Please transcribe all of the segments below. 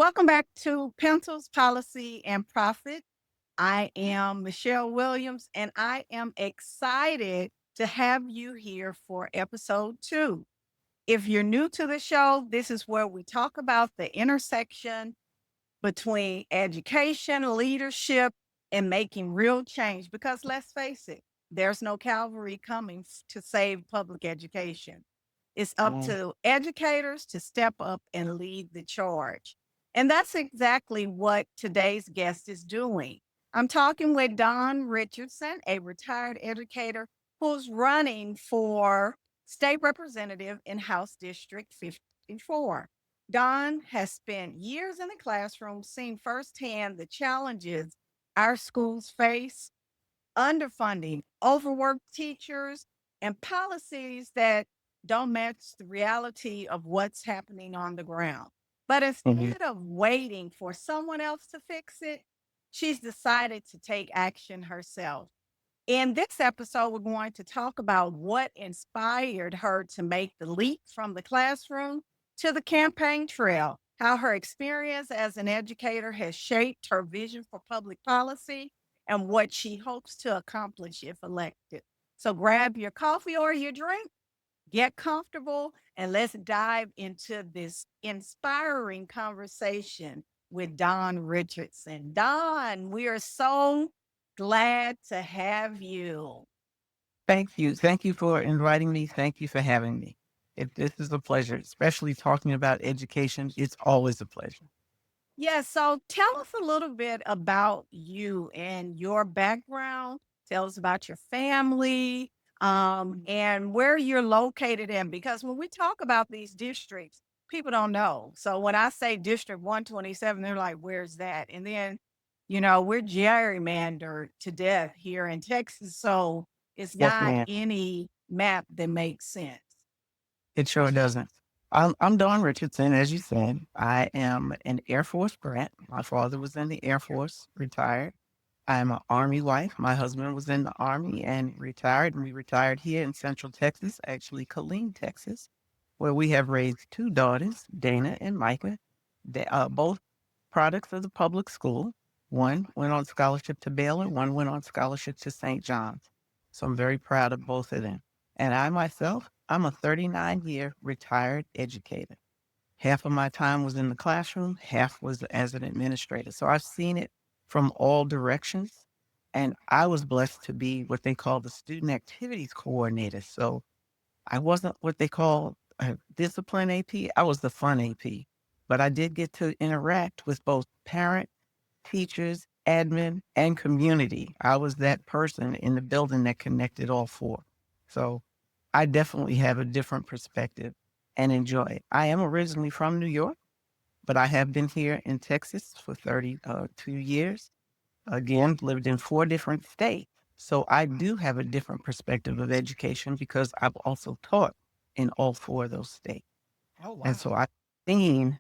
Welcome back to Pencils, Policy, and Profit. I am Michelle Williams, and I am excited to have you here for episode 2. If you're new to the show, this is where we talk about the intersection between education, leadership, and making real change. Because let's face it, there's no Cavalry coming to save public education. It's up Mm, to educators to step up and lead the charge. And that's exactly what today's guest is doing. I'm talking with Dawn Richardson, a retired educator who's running for state representative in House District 54. Dawn has spent years in the classroom, seeing firsthand the challenges our schools face, underfunding, overworked teachers, and policies that don't match the reality of what's happening on the ground. But mhm. instead of waiting for someone else to fix it, she's decided to take action herself. In this episode, we're going to talk about what inspired her to make the leap from the classroom to the campaign trail, how her experience as an educator has shaped her vision for public policy, and what she hopes to accomplish if elected. So grab your coffee or your drink, get comfortable, and let's dive into this inspiring conversation with Dawn Richardson. Dawn, we are so glad to have you. Thank you. Thank you for inviting me. Thank you for having me. This is a pleasure, especially talking about education. It's always a pleasure. Yeah, so tell us a little bit about you and your background. Tell us about your family, and where you're located in. Because when we talk about these districts, people don't know. So when I say District 127, they're like, where's that? And then, we're gerrymandered to death here in Texas. So it's Yes, not ma'am. any map that makes sense. It sure doesn't. I'm Dawn Richardson, as you said. I am an Air Force brat. My father was in the Air Force, retired. I'm an Army wife. My husband was in the Army and retired. And we retired here in Central Texas, actually Killeen, Texas, where we have raised two daughters, Dana and Micah. They are both products of the public school. One went on scholarship to Baylor, one went on scholarship to St. John's. So I'm very proud of both of them. And I myself, I'm a 39-year retired educator. Half of my time was in the classroom, half was as an administrator. So I've seen it from all directions. And I was blessed to be what they call the student activities coordinator. So I wasn't what they call a discipline AP. I was the fun AP. But I did get to interact with both parents, teachers, admin, and community. I was that person in the building that connected all four. So I definitely have a different perspective and enjoy it. I am originally from New York, but I have been here in Texas for 32 years. Again, lived in 4 different states. So I do have a different perspective of education because I've also taught in all 4 of those states. Oh, And wow. so I've seen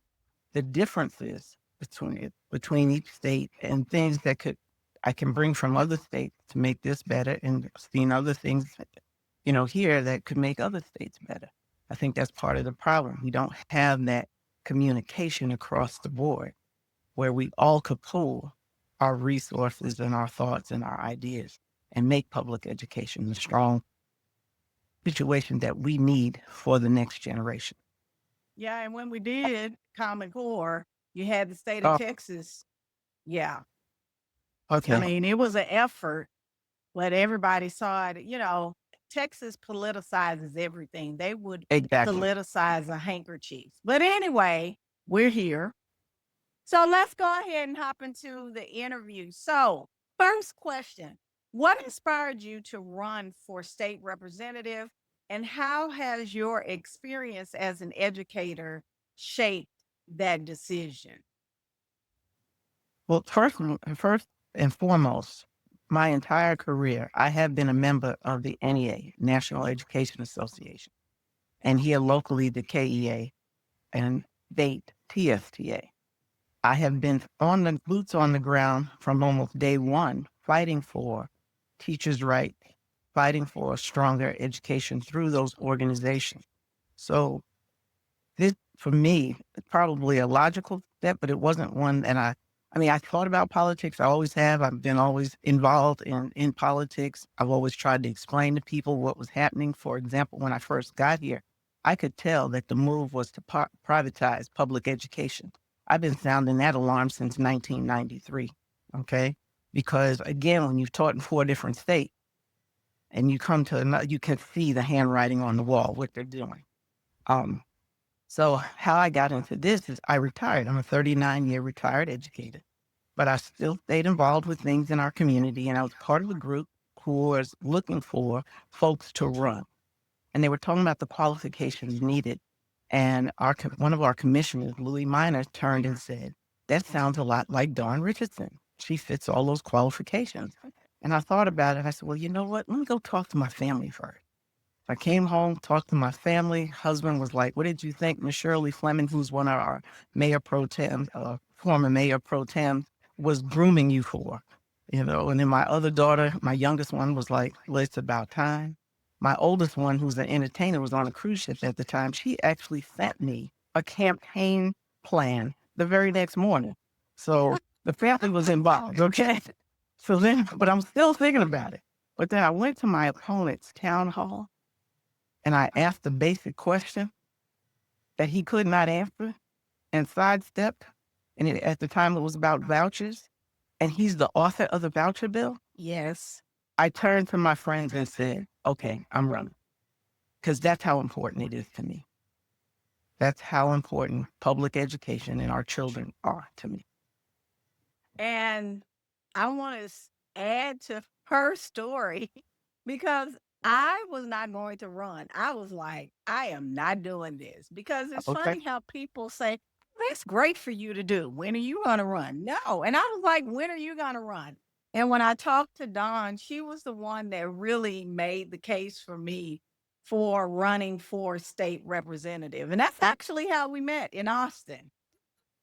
the differences between each state and things that I can bring from other states to make this better, and seen other things, here that could make other states better. I think that's part of the problem. We don't have that communication across the board where we all could pool our resources and our thoughts and our ideas and make public education the strong situation that we need for the next generation. Yeah, and when we did Common Core, you had the state of Oh, Texas. Yeah. I okay. mean, it was an effort, but everybody saw it. Texas politicizes everything. They would Exactly. politicize a handkerchief. But anyway, we're here. So let's go ahead and hop into the interview. So, first question: what inspired you to run for state representative, and how has your experience as an educator shaped that decision? Well, first and foremost, my entire career, I have been a member of the NEA, National Education Association, and here locally, the KEA and state TSTA. I have been on the boots on the ground from almost day one, fighting for teachers' rights, fighting for a stronger education through those organizations. So this, for me, probably a logical step, but it wasn't one. And I mean, I thought about politics. I always have. I've been always involved in politics. I've always tried to explain to people what was happening. For example, when I first got here, I could tell that the move was to privatize public education. I've been sounding that alarm since 1993. Okay. Because again, when you've taught in 4 different states and you come to another, you can see the handwriting on the wall, what they're doing. Um, so how I got into this is I retired. I'm a 39-year retired educator, but I still stayed involved with things in our community. And I was part of a group who was looking for folks to run. And they were talking about the qualifications needed. And one of our commissioners, Louis Minor, turned and said, that sounds a lot like Dawn Richardson. She fits all those qualifications. And I thought about it. I said, well, you know what? Let me go talk to my family first. I came home, talked to my family. Husband was like, what did you think Miss Shirley Fleming, who's one of our mayor pro tem, former mayor pro tem, was grooming you for? You know, and then my other daughter, my youngest one, was like, well, it's about time. My oldest one, who's an entertainer, was on a cruise ship at the time. She actually sent me a campaign plan the very next morning. So the family was involved, okay? So then, but I'm still thinking about it. But then I went to my opponent's town hall and I asked the basic question that he could not answer and sidestepped. And at the time it was about vouchers. And he's the author of the voucher bill. Yes. I turned to my friends and said, okay, I'm running. Because that's how important it is to me. That's how important public education and our children are to me. And I want to add to her story because I was not going to run. I was like, I am not doing this because it's Okay. funny how people say, that's great for you to do. When are you going to run? No. And I was like, when are you going to run? And when I talked to Dawn, she was the one that really made the case for me for running for state representative. And that's actually how we met in Austin.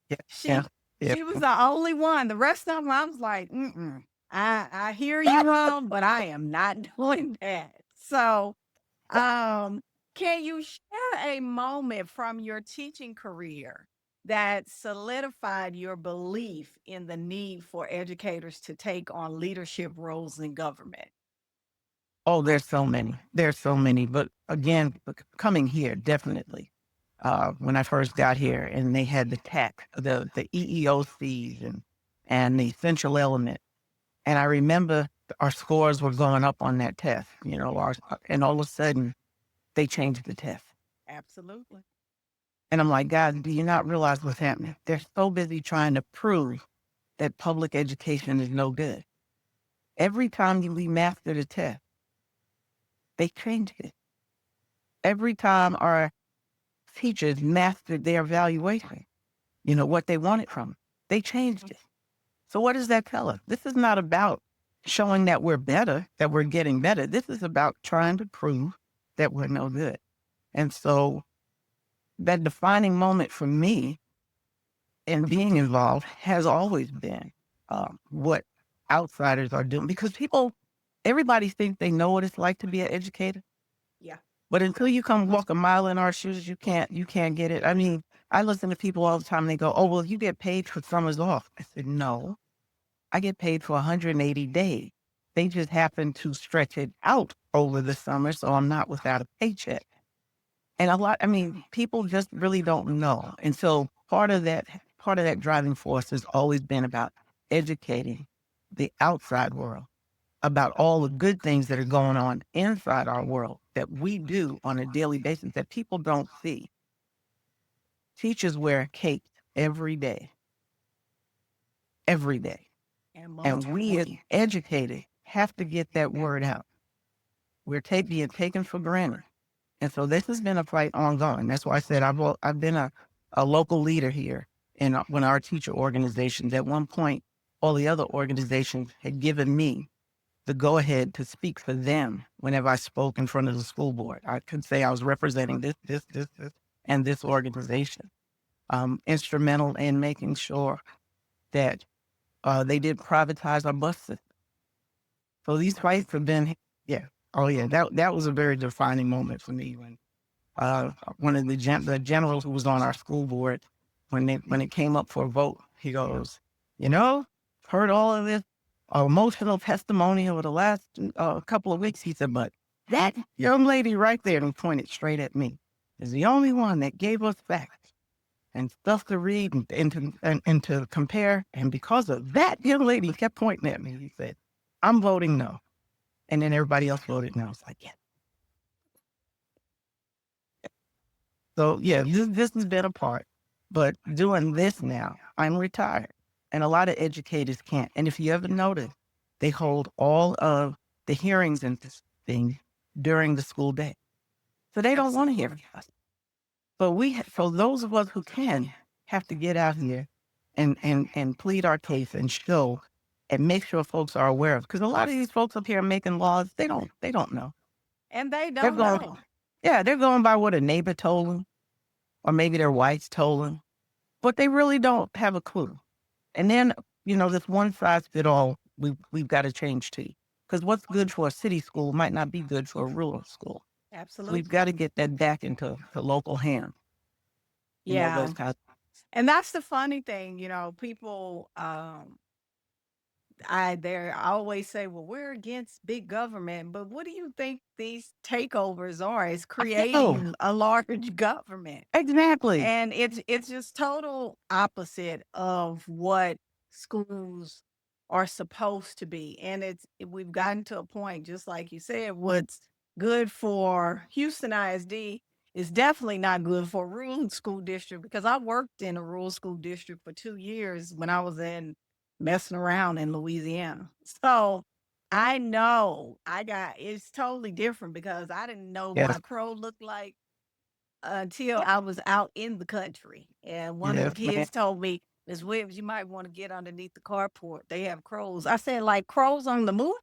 Yeah. Yeah. She Yeah. she was the only one. The rest of them, I was like, mm-mm. I hear you all, but I am not doing that. So, um, can you share a moment from your teaching career that solidified your belief in the need for educators to take on leadership roles in government? Oh, there's so many. There's so many. But again, coming here, definitely. When I first got here and they had the tech, the EEOCs and the essential element. And I remember our scores were going up on that test, you know, and all of a sudden they changed the test. Absolutely. And I'm like, God, do you not realize what's happening? They're so busy trying to prove that public education is no good. Every time we master the test, they changed it. Every time our teachers mastered their evaluation, you know, what they wanted from them, they changed it. So what does that tell us? This is not about showing that we're better, that we're getting better. This is about trying to prove that we're no good. And so that defining moment for me in being involved has always been what outsiders are doing. Because everybody thinks they know what it's like to be an educator. Yeah. But until you come walk a mile in our shoes, you can't get it. I mean, I listen to people all the time and they go, oh, well, you get paid for summers off. I said, no, I get paid for 180 days. They just happen to stretch it out over the summer, so I'm not without a paycheck. And people just really don't know. And so part of that driving force has always been about educating the outside world about all the good things that are going on inside our world that we do on a daily basis that people don't see. Teachers wear capes every day. And And multiple. we as educators have to get that word out. We're being taken for granted. And so this has been a fight ongoing. That's why I said I've been a local leader here in one of our teacher organizations. At one point, all the other organizations had given me the go-ahead to speak for them whenever I spoke in front of the school board. I could say I was representing this, and this organization. Instrumental in making sure that they did privatize our bus system. So these fights have been, yeah. Oh yeah, that was a very defining moment for me when one of the generals who was on our school board, when it came up for a vote, he goes, you know, heard all of this emotional testimony over the last couple of weeks. He said, but that young lady right there, and he pointed straight at me, is the only one that gave us facts and stuff to read and to compare. And because of that young lady, he kept pointing at me. He said, I'm voting no. And then everybody else voted no. It's like, yeah. So yeah, this has been a part. But doing this now, I'm retired. And a lot of educators can't. And if you ever notice, they hold all of the hearings and this thing during the school day. So they don't want to hear us. So so those of us who can have to get out here and plead our case and show and make sure folks are aware of. Because a lot of these folks up here making laws, they don't know. And they They're don't going, know. yeah, they're going by what a neighbor told them, or maybe their whites told them, but they really don't have a clue. And then, this one size fit all, we've got to change too. Because what's good for a city school might not be good for a rural school. So Absolutely. we've got to get that back into the local hands. Yeah. Those kinds. And that's the funny thing, people I always say, well, we're against big government, but what do you think these takeovers are? It's I know. creating a large government. Exactly. And it's just total opposite of what schools are supposed to be. And we've gotten to a point, just like you said, what's good for Houston ISD is definitely not good for a rural school district, because I worked in a rural school district for 2 years when I was messing around in Louisiana. So I know it's totally different, because I didn't know what Yes. a crow looked like until I was out in the country. And one of the Yes, man. kids told me, Miss Williams, you might want to get underneath the carport. They have crows. I said, like crows on the moon?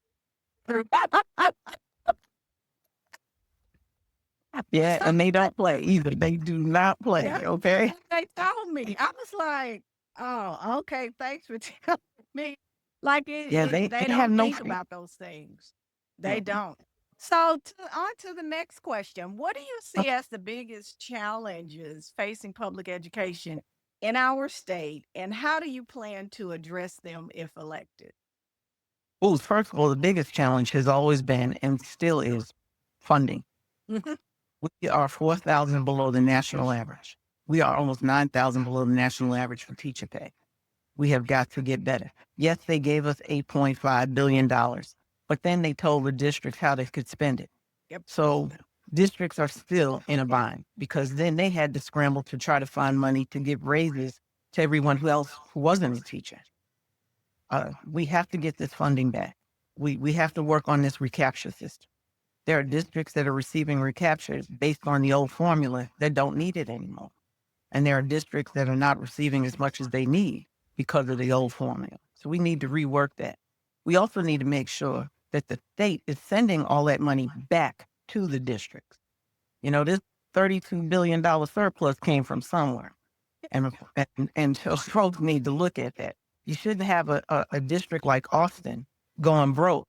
Yeah, So and they don't play either. They do not play. that's Okay. what they told me. I was like, oh, okay, thanks for telling me. Like Yeah, they they have don't no think fear. about those things. They don't. So on to the next question. What do you see as the biggest challenges facing public education in our state, and how do you plan to address them if elected? Well, first of all, the biggest challenge has always been and still is funding. Mhm. We are 4,000 below the national average. We are almost 9,000 below the national average for teacher pay. We have got to get better. Yes, they gave us $8.5 billion, but then they told the districts how they could spend it. Yep. So districts are still in a bind, because then they had to scramble to try to find money to give raises to everyone who wasn't a teacher. We have to get this funding back. We have to work on this recapture system. There are districts that are receiving recaptures based on the old formula that don't need it anymore. And there are districts that are not receiving as much as they need because of the old formula. So we need to rework that. We also need to make sure that the state is sending all that money back to the districts. This $32 billion surplus came from somewhere. And so folks need to look at that. You shouldn't have a district like Austin going broke,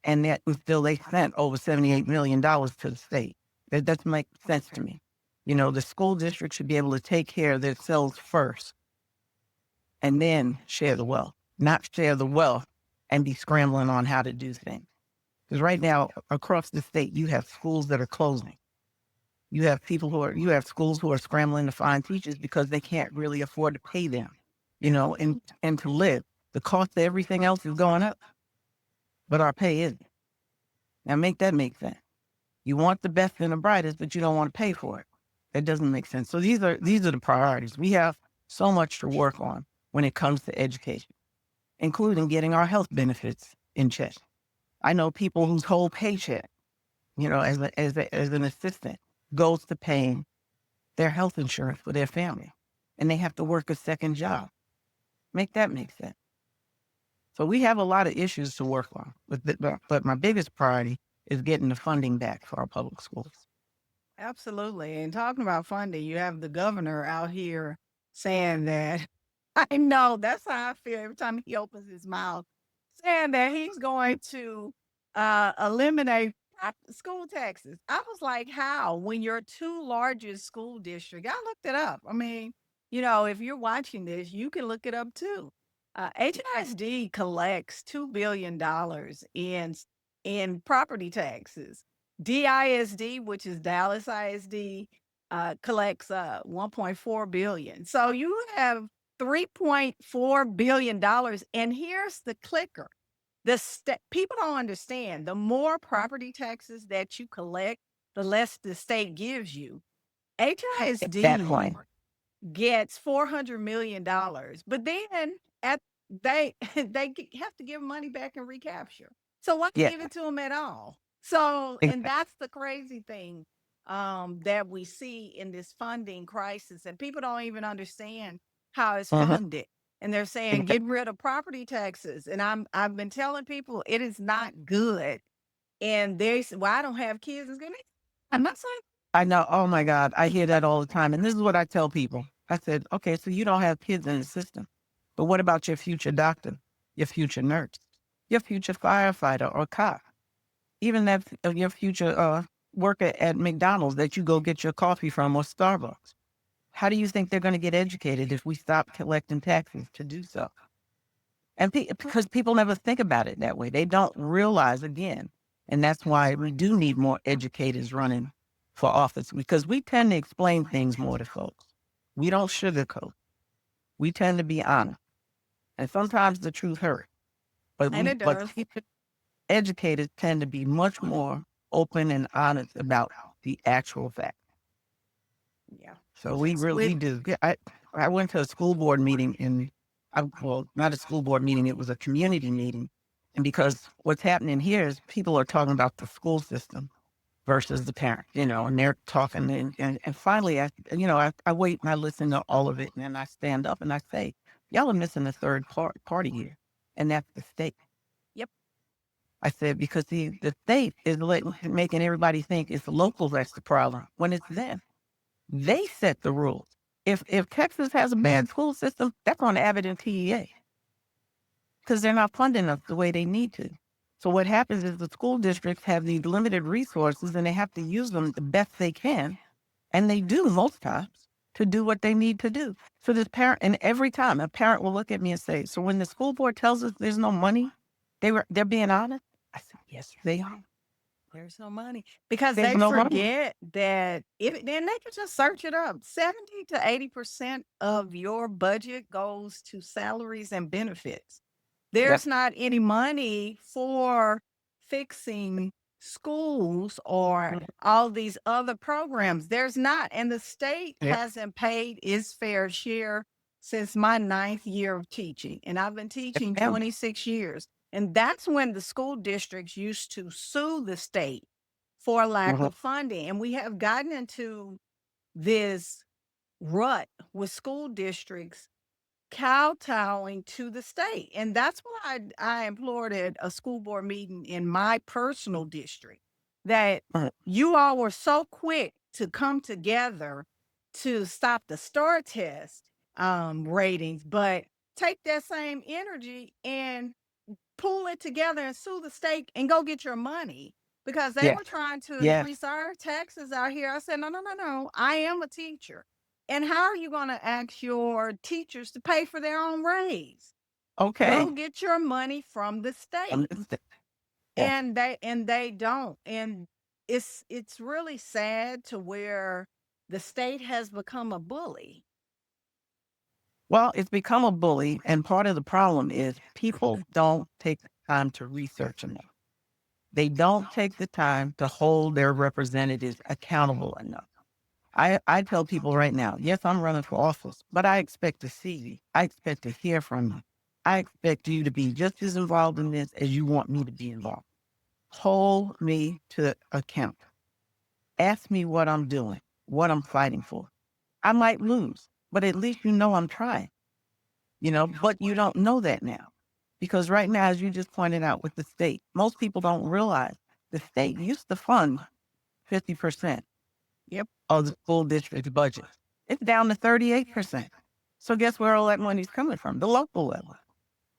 and that was still they sent over $78 million to the state. That doesn't make sense to me. The school district should be able to take care of themselves first and then share the wealth, not share the wealth and be scrambling on how to do things. Because right now, across the state, you have schools that are closing. You have schools who are scrambling to find teachers because they can't really afford to pay them, and to live. The cost of everything else is going up, but our pay isn't. Now make that make sense. You want the best and the brightest, but you don't want to pay for it. That doesn't make sense. So these are the priorities. We have so much to work on when it comes to education, including getting our health benefits in check. I know people whose whole paycheck, as an assistant, goes to paying their health insurance for their family, and they have to work a second job. Make that make sense. So we have a lot of issues to work on, but my biggest priority is getting the funding back for our public schools. Absolutely. And talking about funding, you have the governor out here saying that I know that's how I feel every time he opens his mouth, saying that he's going to eliminate school taxes. I was like, how? When your two largest school district, I looked it up. I mean, if you're watching this, you can look it up too. HISD collects $2 billion in property taxes. DISD, which is Dallas ISD, collects 1.4 billion. So you have $3.4 billion. And here's the clicker: people don't understand. The more property taxes that you collect, the less the state gives you. At that HISD point. gets $400 million, but then at they have to give money back and recapture. So why Yeah. give it to them at all? So, and Exactly. that's the crazy thing that we see in this funding crisis, and people don't even understand how it's Mhm. funded. And they're saying Exactly. get rid of property taxes, and I've been telling people it is not good. And they say, "Well, I don't have kids." It's gonna. I'm not saying. I know. Oh my God. I hear that all the time. And this is what I tell people. I said, okay, so you don't have kids in the system. But what about your future doctor, your future nurse, your future firefighter or cop, even that your future worker at McDonald's that you go get your coffee from or Starbucks? How do you think they're going to get educated if we stop collecting taxes to do so? And because people never think about it that way, they don't realize again. And that's why we do need more educators running for office, because we tend to explain things more to folks. We don't sugarcoat. We tend to be honest. And sometimes the truth hurts. And it But does. educators tend to be much more open and honest about the actual fact. Yeah. So we really do. Yeah, I went to a school board meeting well, not a school board meeting, it was a community meeting. And because what's happening here is people are talking about the school system versus the parent, and they're talking. And finally, I wait and I listen to all of it. And then I stand up and I say, y'all are missing the third party here. And that's the state. Yep. I said, because the state is making everybody think it's the locals that's the problem when it's them. They set the rules. If Texas has a bad school system, that's on Abbott and TEA because they're not funding us the way they need to. So what happens is the school districts have these limited resources and they have to use them the best they can, and they do most times to do what they need to do. So this parent, and every time a parent will look at me and say, "So when the school board tells us there's no money, they're being honest." I said, "Yes, they are. There's no money because There's they no money." forget that if then they can just search it up. 70 to 80% of your budget goes to salaries and benefits. Yep. There's not any money for fixing schools or all these other programs. There's not. And the state Yep. hasn't paid its fair share since my ninth year of teaching. And I've been Yes, teaching ma'am. 26 years. And that's when the school districts used to sue the state for lack Mhm. of funding. And we have gotten into this rut with school districts kowtowing to the state. And that's why I implored at a school board meeting in my personal district that Mhm. you all were so quick to come together to stop the STAR test ratings, but take that same energy and pull it together and sue the state and go get your money because they Yes. were trying to Yes. increase our taxes out here. I said, no, no, no, no. I am a teacher. And how are you going to ask your teachers to pay for their own raise? Okay. Go get your money from the state. Yes. And they don't. And it's really sad to where the state has become a bully. Well, it's become a bully, and part of the problem is people don't take the time to research enough. They don't take the time to hold their representatives accountable enough. I tell people right now, yes, I'm running for office, but I expect to see you. I expect to hear from you. I expect you to be just as involved in this as you want me to be involved. Hold me to account. Ask me what I'm doing, what I'm fighting for. I might lose, but at least you know I'm trying. But you don't know that now. Because right now, as you just pointed out with the state, most people don't realize the state used to fund 50% Yep. of the school district's budget. It's down to 38%. So guess where all that money's coming from? The local level.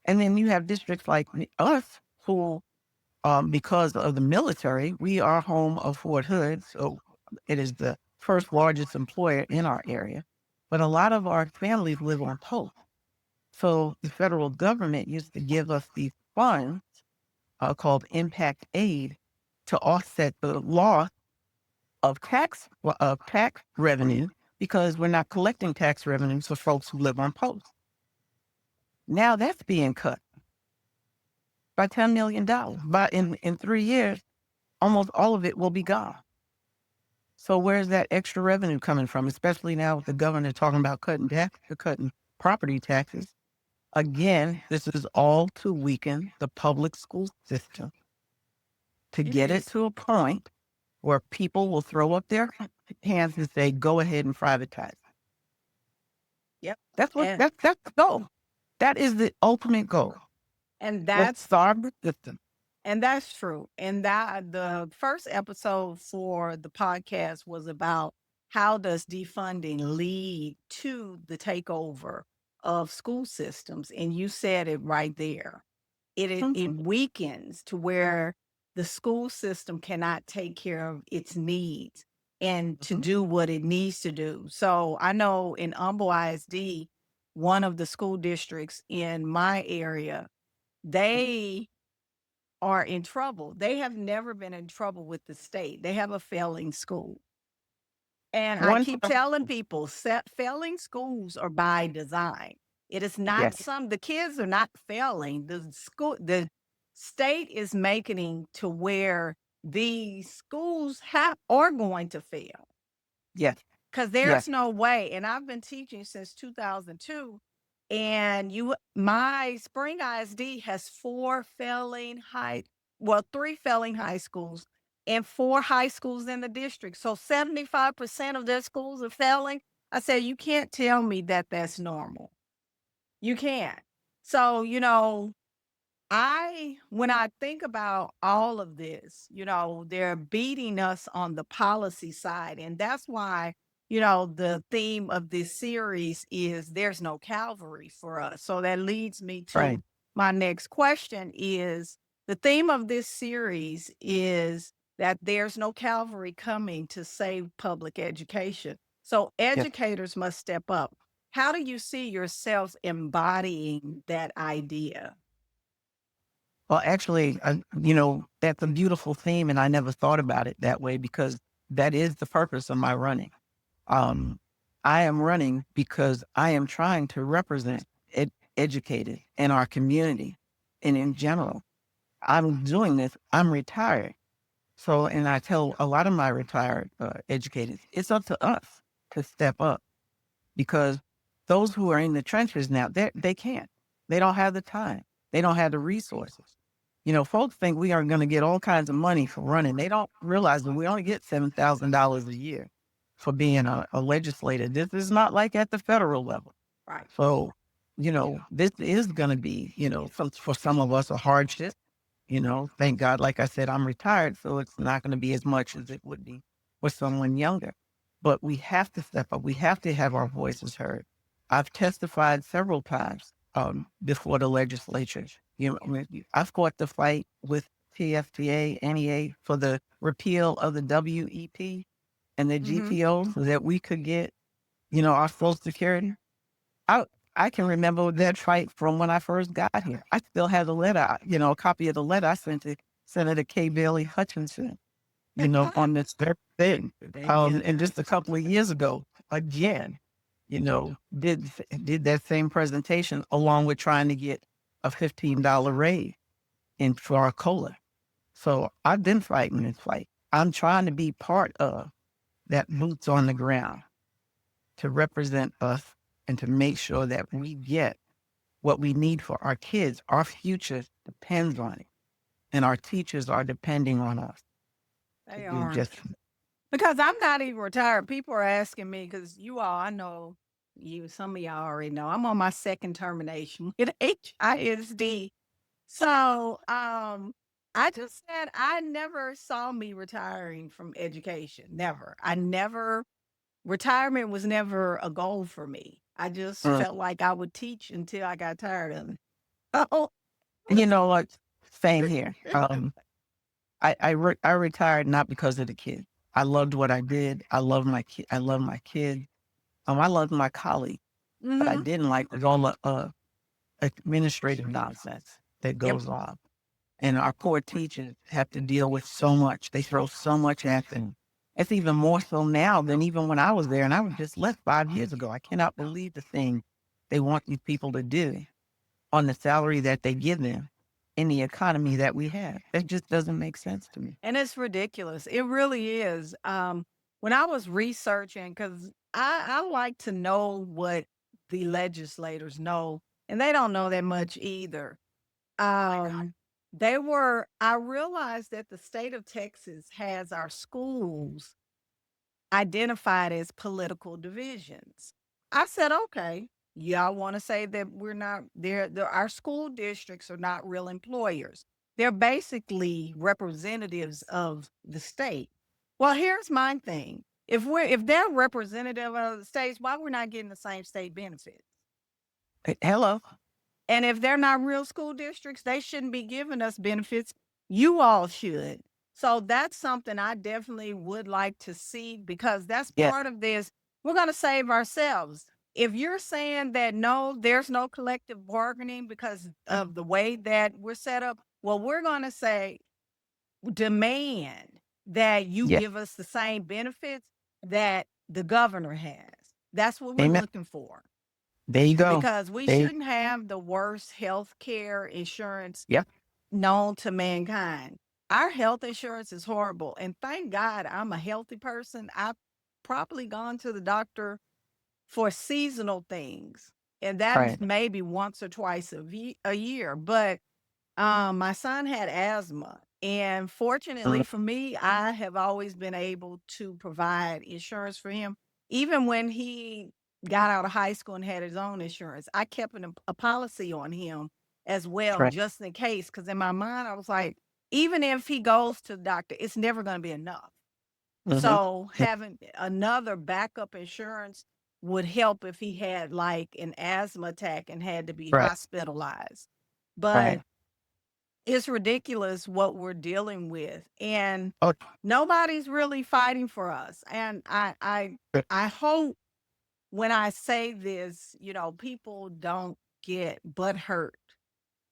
And then you have districts like us who because of the military, we are home of Fort Hood. So it is the first largest employer in our area. But a lot of our families live on post. So the federal government used to give us these funds called impact aid to offset the loss of tax revenue because we're not collecting tax revenues for folks who live on post. Now that's being cut by $10 million. But in 3 years, almost all of it will be gone. So where's that extra revenue coming from? Especially now with the governor talking about cutting property taxes. Again, this is all to weaken the public school system to It get it is. to a point where people will throw up their hands and say, "Go ahead and privatize." Yep. And That's the goal. That is the ultimate goal. and Let's that's starve the system. and that's true. And that the first episode for the podcast was about how does defunding lead to the takeover of school systems? And you said it right there. It weakens to where the school system cannot take care of its needs and to Mhm. do what it needs to do. So I know in Humble ISD, one of the school districts in my area, they are in trouble. They have never been in trouble with the state. They have a failing school. And I One keep question. telling people, failing schools are by design. It is not Yes, the kids are not failing. The state is making it to where these schools are going to fail yes, because yes. there's no way. And I've been teaching since 2002. And my Spring ISD has three failing high schools and four high schools in the district. So 75% of their schools are failing. I said, you can't tell me that that's normal. You can't. So, when I think about all of this, they're beating us on the policy side. And that's why, the theme of this series is there's no Calvary for us. So that leads me Right. to my next question is the theme of this series is that there's no Calvary coming to save public education. So Yes. educators must step up. How do you see yourselves embodying that idea? Well, actually, that's a beautiful theme, and I never thought about it that way because that is the purpose of my running. Um, I am running because I am trying to represent educated in our community and in general. I'm doing this. I'm retired. So, and I tell a lot of my retired educators, it's up to us to step up because those who are in the trenches now, they can't. They don't have the time. They don't have the resources. Folks think we are going to get all kinds of money for running. They don't realize that we only get $7,000 a year for being a legislator. This is not like at the federal level. Right. So, this is going to be, for some of us a hardship. Thank God, like I said, I'm retired, so it's not going to be as much as it would be with someone younger. But we have to step up. We have to have our voices heard. I've testified several times before the legislature. I mean, I've fought the fight with TFTA, NEA for the repeal of the WEP and the Mm-hmm. GPO so that we could get, our Social Security. I I can remember that fight from when I first got here. I still have the letter, a copy of the letter I sent to Senator K. Bailey Hutchinson, on this very thing. And just a couple of years ago, again, did that same presentation along with trying to get a $15 raise in for our COLA. So I've been fighting this fight. I'm trying to be part of that boots on the ground to represent us and to make sure that we get what we need for our kids. Our future depends on it, and our teachers are depending on us to They do are. just. Because I'm not even retired. People are asking me, because I know some of y'all already know, I'm on my second termination with HISD. So I just said I never saw me retiring from education. Never. Retirement was never a goal for me. I just Mm. felt like I would teach until I got tired of it. Oh, You know what? Same here. I retired not because of the kid. I loved what I did. I love my kid. I love my kid. I loved my colleague. What I Mhm. didn't like was all the administrative nonsense that Yep. goes on. And our poor teachers have to deal with so much. They throw so much at them. It's even more so now than even when I was there. And I was just left 5 years ago. I cannot believe the thing they want these people to do on the salary that they give them in the economy that we have. That just doesn't make sense to me. And it's ridiculous. It really is. When I was researching, because I like to know what the legislators know, and they don't know that much either. I realized that the state of Texas has our schools identified as political divisions. I said, okay, y'all want to say that we're not our school districts are not real employers. They're basically representatives of the state. Well, here's my thing. If they're representative of the states, why we're not getting the same state benefits? Hello. And if they're not real school districts, they shouldn't be giving us benefits. You all should. So that's something I definitely would like to see because that's Yes. part of this. We're going to save ourselves. If you're saying that no, there's no collective bargaining because of the way that we're set up, well, we're going to say demand that you Yes. give us the same benefits that the governor has. That's what we're Amen. looking for There you go. because we They, shouldn't have the worst health care insurance yep. known to mankind. Our health insurance is horrible. And thank God I'm a healthy person. I've probably gone to the doctor for seasonal things. And that's Right. maybe once or twice a year. But my son had asthma. And fortunately Mm, for me, I have always been able to provide insurance for him. Even when he got out of high school and had his own insurance, I kept a policy on him as well, right. just in case. Because in my mind, I was like, even if he goes to the doctor, it's never going to be enough. Mm-hmm. So having another backup insurance would help if he had like an asthma attack and had to be Right. hospitalized. But Right. it's ridiculous what we're dealing with, and Oh, nobody's really fighting for us. And I hope when I say this, people don't get butthurt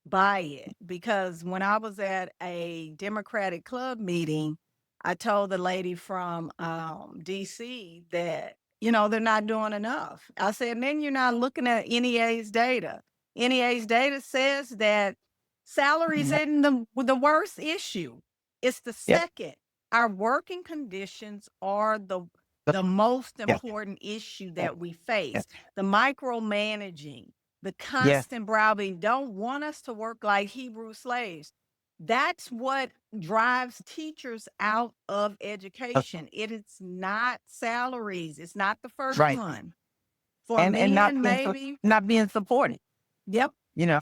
by it because when I was at a Democratic club meeting, I told the lady from DC that, they're not doing enough. I said, and then you're not looking at NEA's data. NEA's data says that salaries yeah. isn't the worst issue. It's the Yep. second. Our working conditions are The- the most Yeah. important issue Yeah. that we Yeah. face. The micromanaging, the Yes. constant browbeating, don't want us to work like Hebrew slaves. That's what drives teachers out of Uh, education. It is not salaries. It's not the first right. one. For And men, maybe. not being supported. Yep.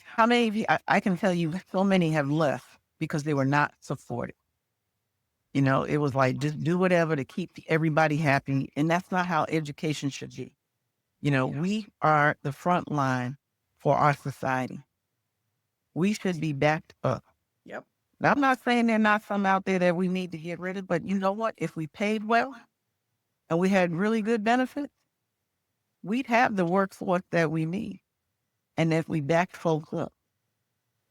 How many of you? I can tell you, so many have left because they were not supported. It was like just do whatever to keep everybody happy, and that's not how education should be. We are the front line for our society. We should be backed up. Yep. Now, I'm not saying there are not some out there that we need to get rid of, but you know what? If we paid well and we had really good benefits, we'd have the workforce that we need. And if we backed folks up,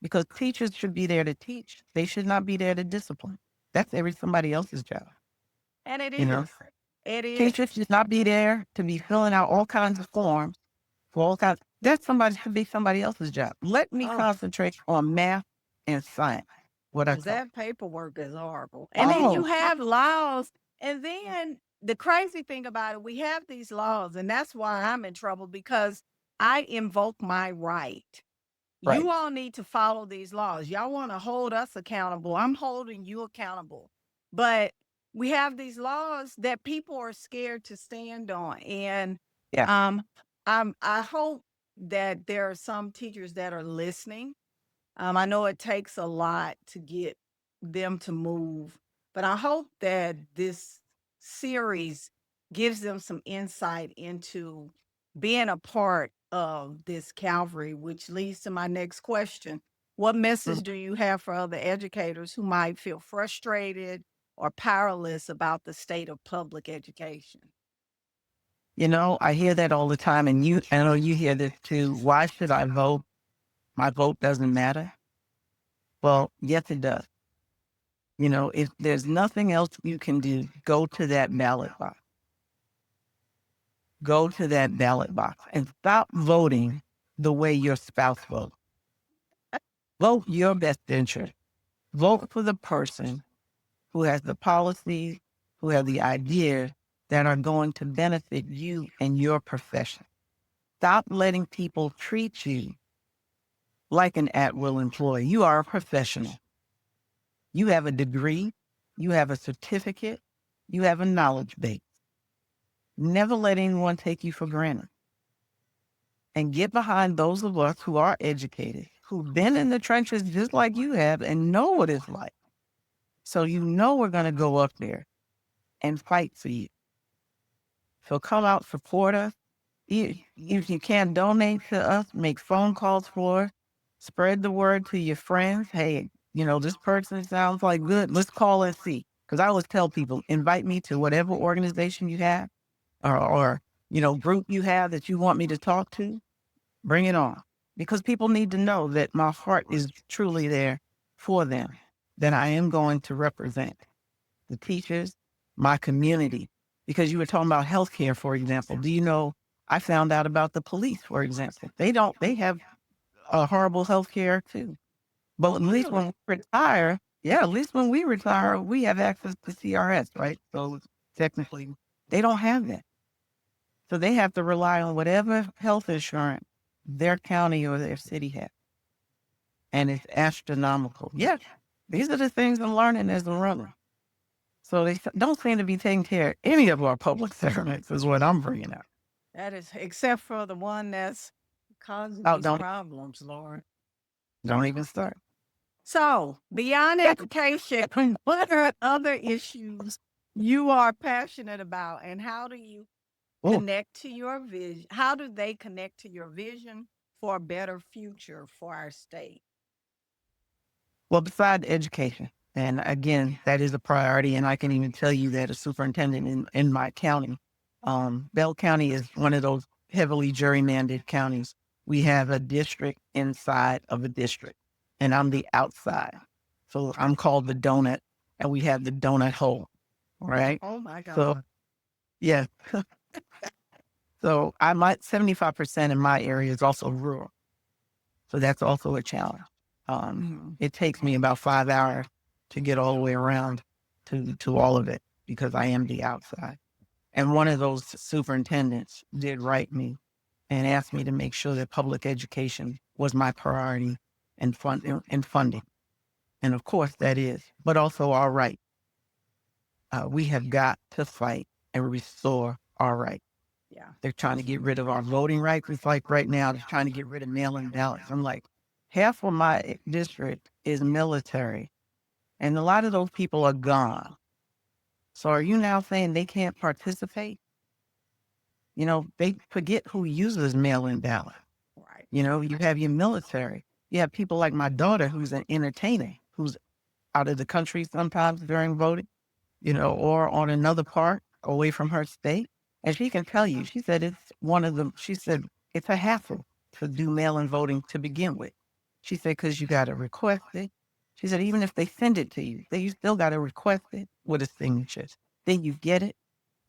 because teachers should be there to teach, they should not be there to discipline. That's somebody else's job. And it You know, is. It is. teachers should not be there to be filling out all kinds of forms for all kinds. That somebody should be somebody else's job. Let me Oh, concentrate on math and science. What I because taught. that paperwork is horrible. And then you Oh, have laws. And then the crazy thing about it, we have these laws, and that's why I'm in trouble because I invoke my right. right. You all need to follow these laws. Y'all want to hold us accountable. I'm holding you accountable. But we have these laws that people are scared to stand on. And Yeah. um I hope that there are some teachers that are listening. I know it takes a lot to get them to move, but I hope that this series gives them some insight into being a part of this Calvary, which leads to my next question. What Mm. message do you have for other educators who might feel frustrated or powerless about the state of public education? You know, I hear that all the time, and I know you hear this too. Why should I vote? My vote doesn't matter. Well, yes, it does. You know, if there's nothing else you can do, go to that ballot box. Go to that ballot box and stop voting the way your spouse votes. Vote your best interest. Vote for the person who has the policies, who have the ideas that are going to benefit you and your profession. Stop letting people treat you like an at-will employee. You are a professional. You have a degree, you have a certificate, you have a knowledge base. Never let anyone take you for granted. And get behind those of us who are educated, who've been in the trenches just like you have and know what it's like. So you know we're going to go up there and fight for you. So come out, support us. If you can't donate to us, make phone calls for us. Spread the word to your friends. Hey, you know, this person sounds like good. Let's call and see. Because I always tell people, invite me to whatever organization you have or, you know, group you have that you want me to talk to. Bring it on. Because people need to know that my heart is truly there for them, that I am going to represent the teachers, my community. Because you were talking about healthcare, for example. Do you know, I found out about the police, for example. They have horrible healthcare too. But Oh, at least when really? we retire, yeah, at least when we retire, we have access to CRS, right? So technically, they don't have that. So they have to rely on whatever health insurance their county or their city has. And it's astronomical. Yeah, these are the things I'm learning as I'm running. So they don't seem to be taking care of any of our public servants is what I'm bringing up. That is, except for the one that's causing Oh, these problems, Lord. don't even start. So, beyond education, what are other issues you are passionate about, and how do you Oh, connect to your vision? How do they connect to your vision for a better future for our state? well, besides education, and again, that is a priority. And I can even tell you that a superintendent in my county, Bell County is one of those heavily gerrymandered counties. We have a district inside of a district, and I'm the outside. So I'm called the donut, and we have the donut hole, right? Oh my So, God. yeah. So I might 75% in my area is also rural. So that's also a challenge. Mhm. It takes me about 5 hours to get all the way around to all of it because I am the outside. And one of those superintendents did write me and asked me to make sure that public education was my priority and funding. And of course that is, but also our right. We have got to fight and restore our right. Yeah. They're trying to get rid of our voting rights. It's like right now, they're trying to get rid of mail-in ballots. I'm like, half of my district is military, and a lot of those people are gone. So are you now saying they can't participate? You know, they forget who uses mail-in ballot. Right. You know, you have your military. You have people like my daughter who's an entertainer, who's out of the country sometimes during voting, you know, or on another part away from her state. And she can tell you, she said she said it's a hassle to do mail-in voting to begin with. She said, because you got to request it. She said, even if they send it to you, you still got to request it with a signature. Then you get it.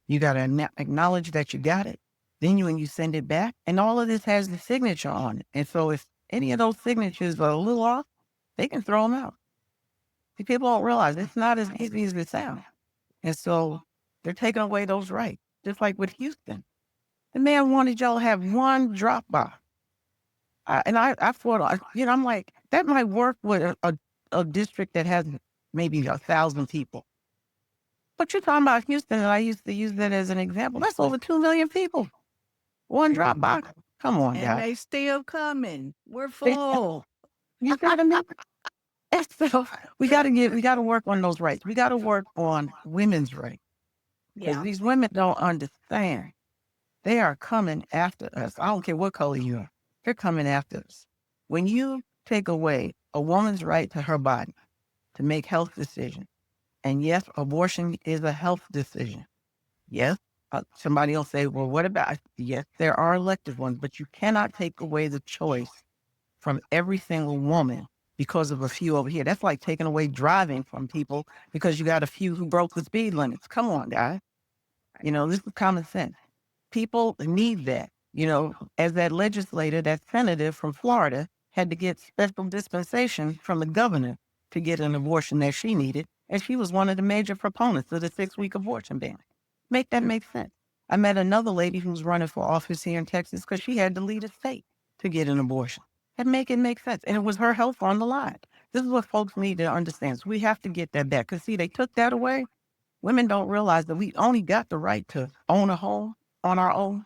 You got to acknowledge that you got it. Then when you send it back, and all of this has the signature on it. And so if any of those signatures are a little off, they can throw them out. See, people don't realize it's not as easy as it sounds. And so they're taking away those rights, just like with Houston. The man wanted y'all to have one drop box. I thought, you know, I'm like, that might work with a district that has maybe 1,000 people. But you're talking about Houston, and I used to use that as an example. That's over 2 million people. One drop box. Come on, And guys. they still coming. We're You full. see what I mean? And so we got to work on those rights. We got to work on women's rights because Yeah. these women don't understand. They are coming after us. I don't care what color you are. They're coming after us. When you take away a woman's right to her body to make health decisions. And yes, abortion is a health decision. Yes, somebody will say, well, what about, yes, there are elective ones, but you cannot take away the choice from every single woman because of a few over here. That's like taking away driving from people because you got a few who broke the speed limits. Come on, guys. This is common sense. People need that. As that legislator, that senator from Florida had to get special dispensation from the governor to get an abortion that she needed. And she was one of the major proponents of the 6-week abortion ban. Make that make sense. I met another lady who was running for office here in Texas because she had to leave the state to get an abortion. That make it make sense. And it was her health on the line. This is what folks need to understand. So we have to get that back. Because see, they took that away. Women don't realize that we only got the right to own a home on our own,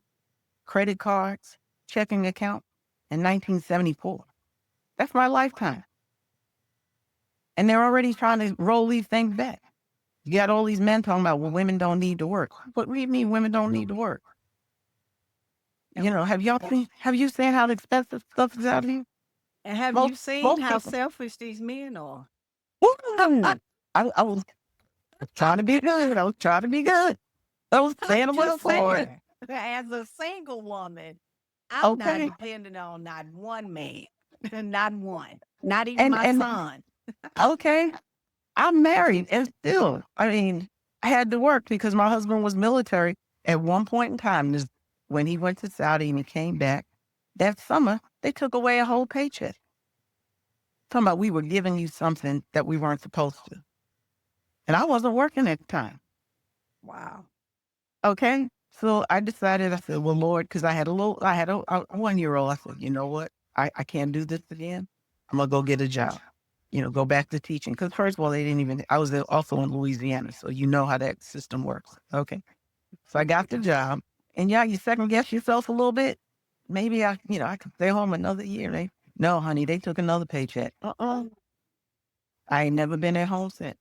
credit cards, checking account in 1974. That's my lifetime. And they're already trying to roll these things back. You got all these men talking about, well, women don't need to work. What do you mean women don't need to work? Have you seen how expensive stuff is out here? And have you Most seen how people. selfish these men are? Woo! I was trying to be good. I was trying to be good. I was saying a little Just for it. saying, as a single woman, I'm not Okay. dependent on not one man, not one, not even And my and son. okay, I'm married and still, I had to work because my husband was military. At one point in time, when he went to Saudi and he came back, that summer, they took away a whole paycheck. Talking about we were giving you something that we weren't supposed to. And I wasn't working at the time. Wow. Okay. So I decided, I said, well, Lord, because I had a 1-year-old. I said, you know what? I can't do this again. I'm going to go get a job, go back to teaching. Because first of all, I was also in Louisiana. So you know how that system works. Okay. So I got the job. And yeah, you second guess yourself a little bit. Maybe I could stay home another year. No, honey, they took another paycheck. I ain't never been at home since.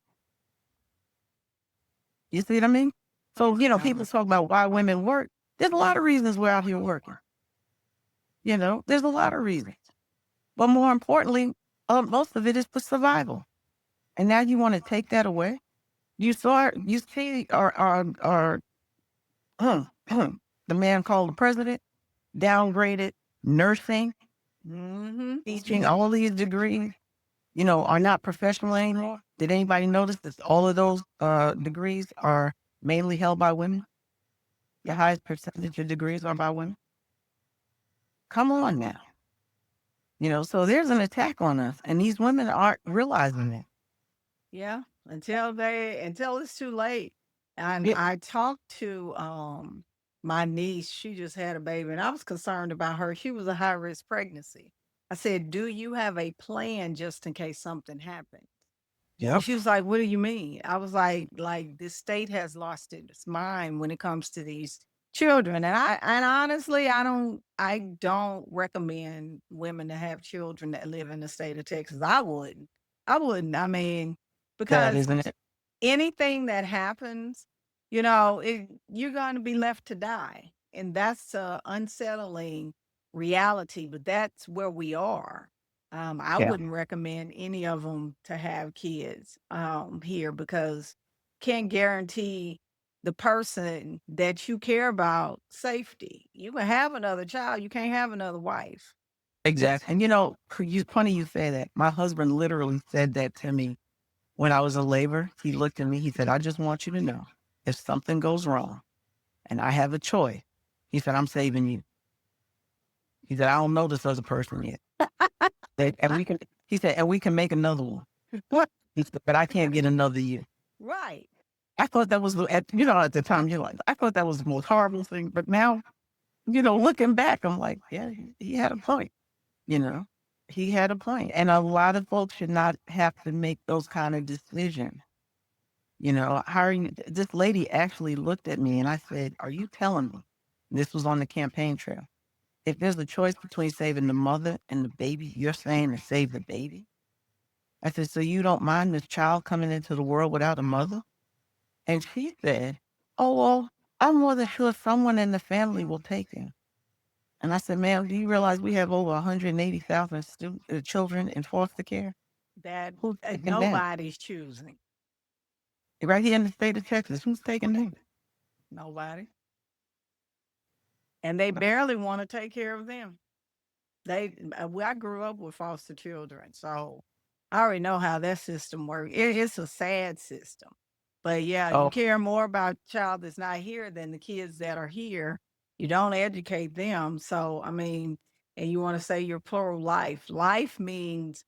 You see what I mean? So, people talk about why women work. There's a lot of reasons we're out here working. There's a lot of reasons. But more importantly, most of it is for survival. And now you want to take that away? You see the man called the president downgraded nursing, teaching, all these degrees, are not professional anymore. Did anybody notice that all of those degrees are mainly held by women? The highest percentage of degrees are by women. Come on now. So there's an attack on us, and these women aren't realizing it. Yeah, until it's too late. And Yeah, I talked to my niece. She just had a baby, and I was concerned about her. She was a high risk pregnancy. I said, "Do you have a plan just in case something happens?" And yep, she was like, "What do you mean?" I was like this state has lost its mind when it comes to these children. And honestly, I don't recommend women to have children that live in the state of Texas. I wouldn't. I wouldn't. I mean, that because isn't it. anything that happens, you're going to be left to die. And that's a unsettling reality, but that's where we are. I Yeah, wouldn't recommend any of them to have kids here because can't guarantee the person that you care about safety. You can have another child, you can't have another wife. exactly. And funny you say that. My husband literally said that to me when I was in labor. He looked at me. He said, "I just want you to know, if something goes wrong and I have a choice," he said, "I'm saving you." He said, "I don't know this other person yet. And we can." He said, "And we can make another one." What? He said, "But I can't get another you." Right. I thought that was at the time, I thought that was the most horrible thing. But now, looking back, I'm like, yeah, he had a point. You know, he had a point. And a lot of folks should not have to make those kind of decisions. Hiring this lady actually looked at me and I said, "Are you telling me?" This was on the campaign trail. "If there's a choice between saving the mother and the baby, you're saying to save the baby?" I said, "So you don't mind this child coming into the world without a mother?" And she said, "Oh, well, I'm more than sure someone in the family will take him." And I said, ma'am, do you realize we have over 180,000 children in foster care? That Who's taking them? nobody's choosing. Right here in the state of Texas, who's taking them? Nobody. And they barely want to take care of them. I grew up with foster children, so I already know how that system works. It's a sad system. But yeah, you Oh, care more about a child that's not here than the kids that are here. You don't educate them. So, I mean, and you want to say you're plural life. Life means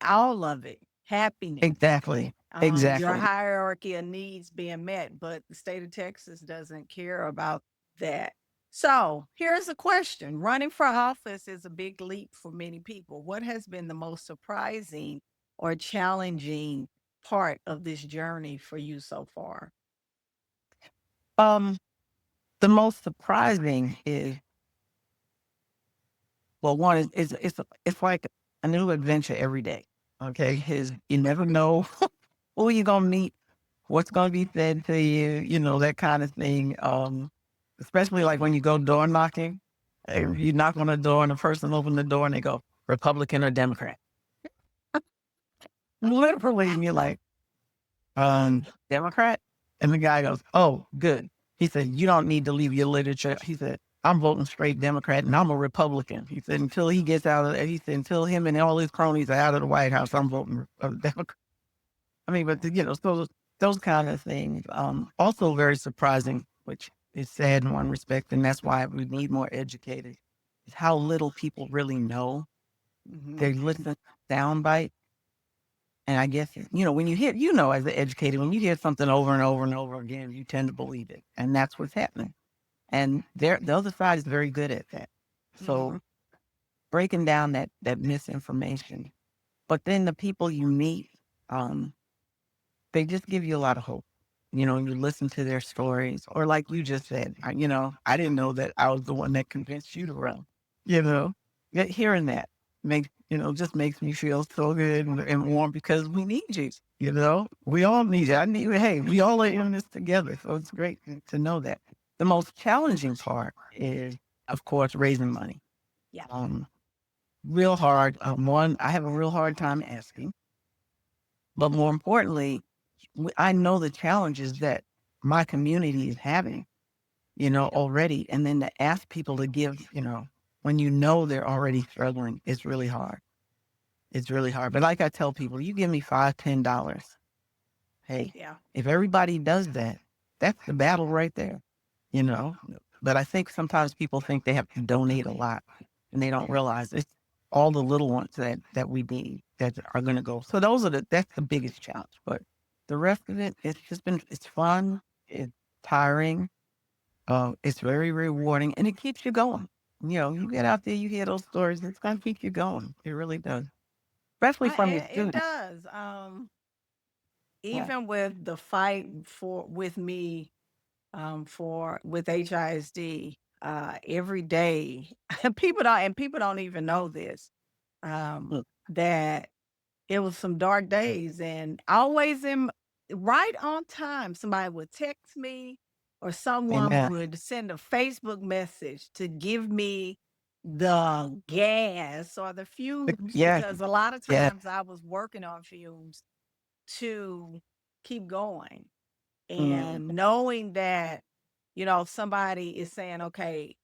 all of it, happiness, exactly. your Exactly. hierarchy of needs being met, but the state of Texas doesn't care about that. So here's a question. Running for office is a big leap for many people. What has been the most surprising or challenging part of this journey for you so far? Um, the most surprising is, well, one is it's like a new adventure every day. Okay, you never know who you're gonna meet, what's gonna be said to you, that kind of thing. Especially like when you go door knocking, you knock on the door and the person open the door and they go Republican or Democrat, literally, and you're like, Democrat, and the guy goes, oh, good. He said, you don't need to leave your literature. He said, I'm voting straight Democrat and I'm a Republican. He said, until he gets out of there, he said, until him and all his cronies are out of the White House, I'm voting Democrat. I mean, but so those kind of things. Also very surprising, which is sad in one respect, and that's why we need more educators, is how little people really know. They listen to soundbite. And I guess, when you hear, as an educator, when you hear something over and over and over again, you tend to believe it. And that's what's happening. And the other side is very good at that. So breaking down that misinformation. But then the people you meet, um, they just give you a lot of hope. You listen to their stories, or like you just said, I didn't know that I was the one that convinced you to run. Yet hearing that just makes me feel so good and warm because we need you. We all need you. Hey, we all are in this together. So it's great to know that. The most challenging part is, of course, raising money. Yeah. Real hard. One, I have a real hard time asking. But more importantly, I know the challenges that my community is having, already. And then to ask people to give, when they're already struggling, it's really hard. It's really hard. But like I tell people, you give me $5, $10. Hey, Yeah. if everybody does that, that's the battle right there, you know. But I think sometimes people think they have to donate a lot and they don't realize it's all the little ones that we need that are going to go. So that's the biggest challenge. But the rest of it, it's fun, it's tiring, it's very rewarding, and it keeps you going. You get out there, you hear those stories, it's going to keep you going. It really does, especially from your It students. does. Yeah. Even with the fight with me for with HISD, every day, people don't even know this, Mm. that it was some dark days, and always right on time, somebody would text me or someone Amen. would send a Facebook message to give me the gas or the fumes, Yeah. because a lot of Yeah. times I was working on fumes to keep going. Mm. And knowing that, somebody is saying, okay,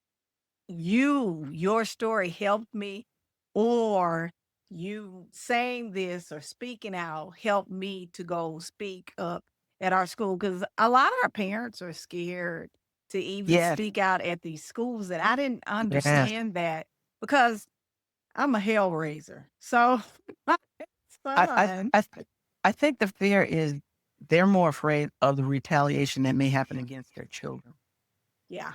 your story helped me, or you saying this or speaking out helped me to go speak up at our school, because a lot of our parents are scared to even Yes. speak out at these schools, and I didn't Yes. understand that because I'm a hell raiser. So my I I son, I th I think the fear is they're more afraid of the retaliation that may happen against their children, yeah.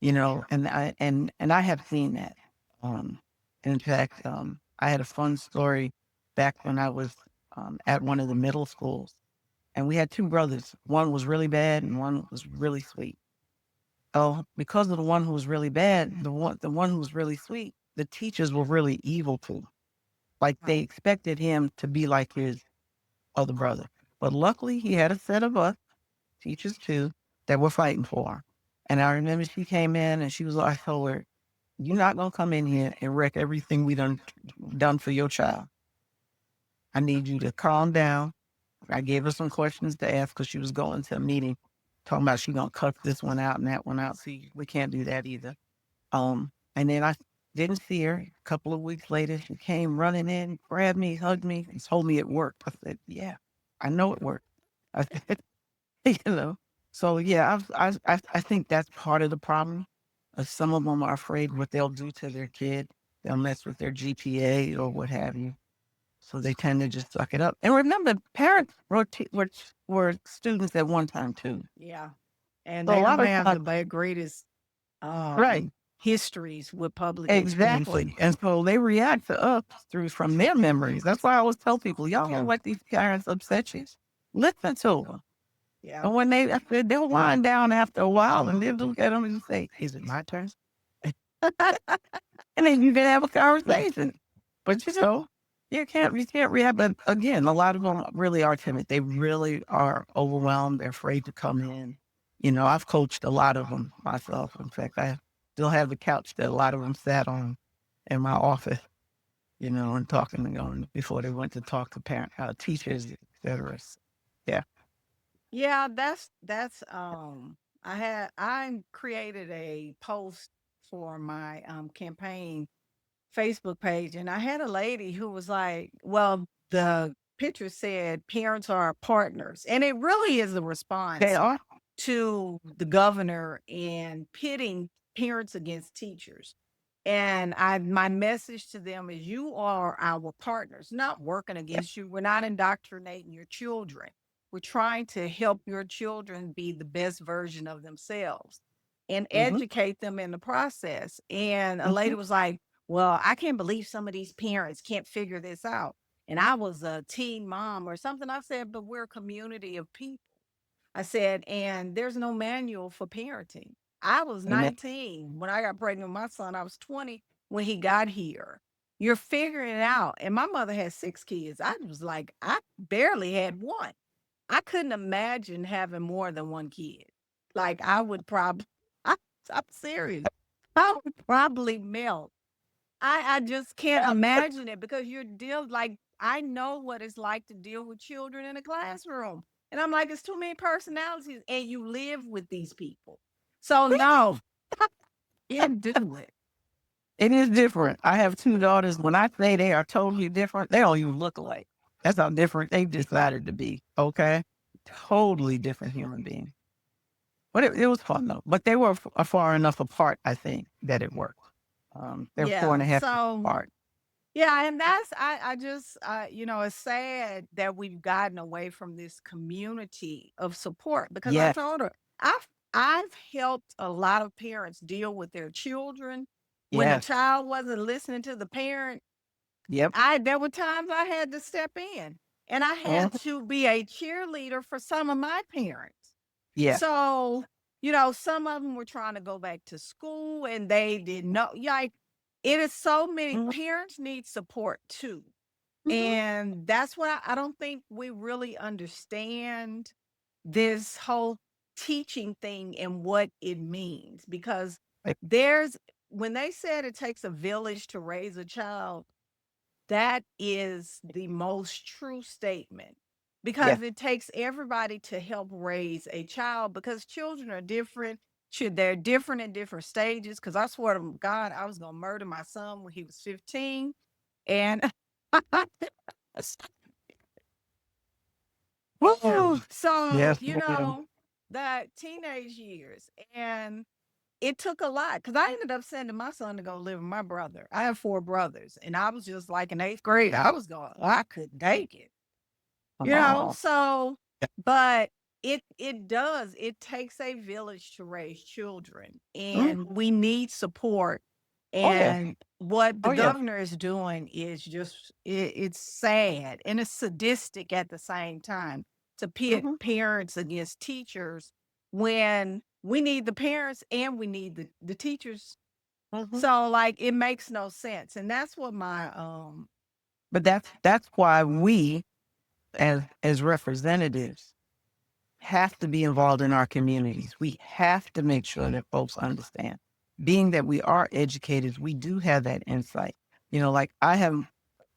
and I have seen that. Um, in fact, I had a fun story back when I was, at one of the middle schools, and we had 2 brothers. One was really bad and one was really sweet. Oh, because of the one who was really bad, the one who was really sweet, the teachers were really evil to him. Like, they expected him to be like his other brother. But luckily, he had a set of us, teachers too, that were fighting for him. And I remember she came in and she was like, I told her, You're not gonna come in here and wreck everything we done for your child. I need you to calm down. I gave her some questions to ask because she was going to a meeting talking about she gonna cut this one out and that one out. See, we can't do that either. And then I didn't see her. A couple of weeks later, she came running in, grabbed me, hugged me, and told me it worked. I said, "Yeah, I know it worked." I said, you know. So yeah, I think that's part of the problem. Some of them are afraid what they'll do to their kid. They'll mess with their GPA or what have you. So they tend to just suck it up. And remember, parents were students at one time too. Yeah. And So a they lot don't of have times, the greatest right, histories with public education. exactly. And so they react to us from their memories. That's why I always tell people, y'all don't let these parents upset you. Listen to them. Yeah. And when I said they'll wind down after a while and they'll look at them and say, "Is it my turn?" And then you can have a conversation. But you can't react. But again, a lot of them really are timid. They really are overwhelmed. They're afraid to come in. I've coached a lot of them myself. In fact, I still have the couch that a lot of them sat on in my office, and talking to them before they went to talk to teachers, etc. Yeah. Yeah, I created a post for my campaign Facebook page, and I had a lady who was like, well, the picture said parents are our partners. And it really is a They response are. to the governor and pitting parents against teachers. And my message to them is you are our partners, not working against you. We're not indoctrinating your children. We're trying to help your children be the best version of themselves and Mm-hmm. educate them in the process. And a Mm-hmm. lady was like, well, I can't believe some of these parents can't figure this out. And I was a teen mom or something. I said, but we're a community of people. I said, and there's no manual for parenting. I was Amen. 19 when I got pregnant with my son. I was 20 when he got here. You're figuring it out. And my mother had 6 kids. I was like, I barely had one. I couldn't imagine having more than one kid. Like I would probably, I'm serious. I would probably melt. I just can't imagine it because like I know what it's like to deal with children in a classroom. And I'm like, it's too many personalities and you live with these people. So no, can't do it. It is different. I have two daughters. When I say they are totally different, they don't even look alike. That's how different they've decided to be. Okay. Totally different human beings. But it was fun though. But they were far enough apart, I think, that it worked. They're four and Yeah. a half years So apart. yeah, and that's I just it's sad that we've gotten away from this community of support because I Yes. told her I've helped a lot of parents deal with their children when the Yes. child wasn't listening to the parent. Yep. There were times I had to step in and I had Mhm. to be a cheerleader for some of my parents. Yeah. So, some of them were trying to go back to school and they didn't know. Like, it is so many Mhm. parents need support too. Mhm. And that's what I don't think we really understand this whole teaching thing and what it means because Like, there's when they said it takes a village to raise a child, that is the most true statement yeah. because it takes everybody to help raise a child because children are different. They're different in different stages. Because I swear to God, I was going to murder my son when he was 15. And woo, so, Yes, ma'am. that teenage years. And it took a lot because I ended up sending my son to go live with my brother. I have 4 brothers, and I was just like in 8th grade. I was going, I couldn't take it, Oh. So, but it takes a village to raise children, Mhm. and we need support. Oh yeah. And what the Oh yeah. governor is doing is just it's sad and it's sadistic at the same time to pit Mhm. parents against teachers when we need the parents and we need the teachers. Mhm. So like it makes no sense. And that's what my But that's why we, as representatives, have to be involved in our communities. We have to make sure that folks understand. being that we are educators, we do have that insight. Like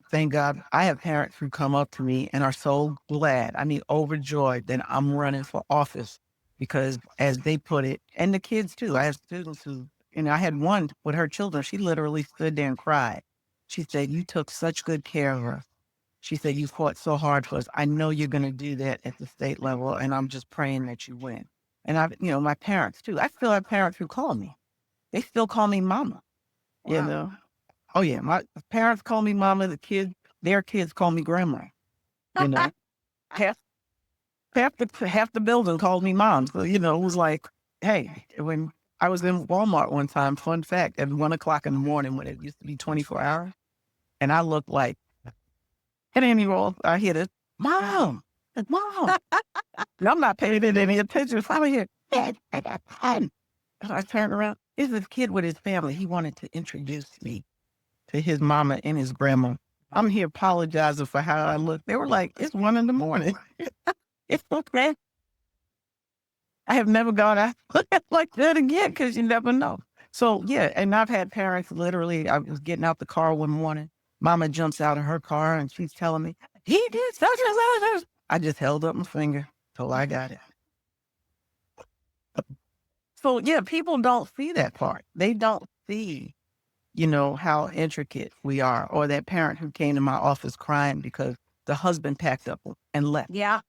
thank God, I have parents who come up to me and are so glad, I mean, overjoyed that I'm running for office because, as they put it, and the kids too, I have students who, I had one with her children, she literally stood there and cried. She said, "You took such good care of us." She said, "You fought so hard for us. I know you're going to do that at the state level, and I'm just praying that you win." And my parents too. I still have parents who call me. They still call me mama, you Wow. know? Oh yeah, my parents call me mama, their kids call me grandma, you know? Half, half the building called me mom. So, it was like, hey, when I was in Walmart one time, fun fact, at 1 o'clock in the morning when it used to be 24 hours, and I looked like, at any roll, I hit it, mom, mom. And I'm not paying it any attention. So I hear, Dad, I got time. And I turned around. It's this kid with his family. He wanted to introduce me to his mama and his grandma. I'm here apologizing for how I look. They were like, it's 1 a.m. It's okay. I have never gone out like that again because you never know. So, yeah, and I've had parents literally, I was getting out the car one morning. Mama jumps out of her car and she's telling me, he did such and such. I just held up my finger till I got it. So, yeah, people don't see that part. They don't see, how intricate we are. Or that parent who came to my office crying because the husband packed up and left Yeah.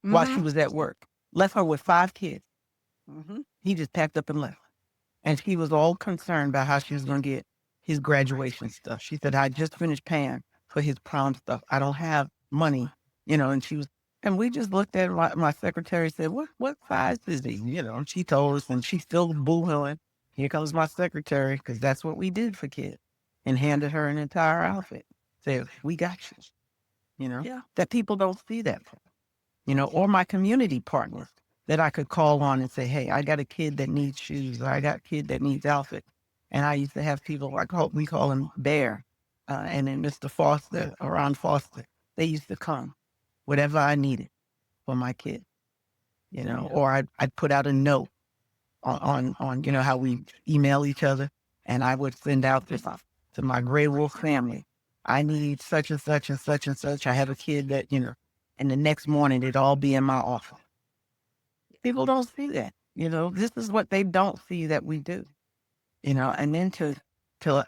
while she Mm-hmm. was at work. Left her with 5 kids. Mm-hmm. He just packed up and left. And she was all concerned about how she was going to get his graduation stuff. She said, I just finished paying for his prom stuff. I don't have money, and we just looked at my secretary said, what size is he? And she told us, and she's still boohooing. Here comes my secretary, because that's what we did for kids, and handed her an entire outfit. Said, we got you, Yeah. that people don't see that, or my community partners that I could call on and say, hey, I got a kid that needs shoes, or I got a kid that needs outfit. And I used to have people, we call him Bear, and then Mr. Foster, or Ron Foster. They used to come, whatever I needed for my kid, or I'd put out a note on how we email each other, and I would send out this to my Gray Wolf family. I need such and such and such and such. I have a kid that, and the next morning it'd all be in my office. People don't see that, this is what they don't see that we do, and then to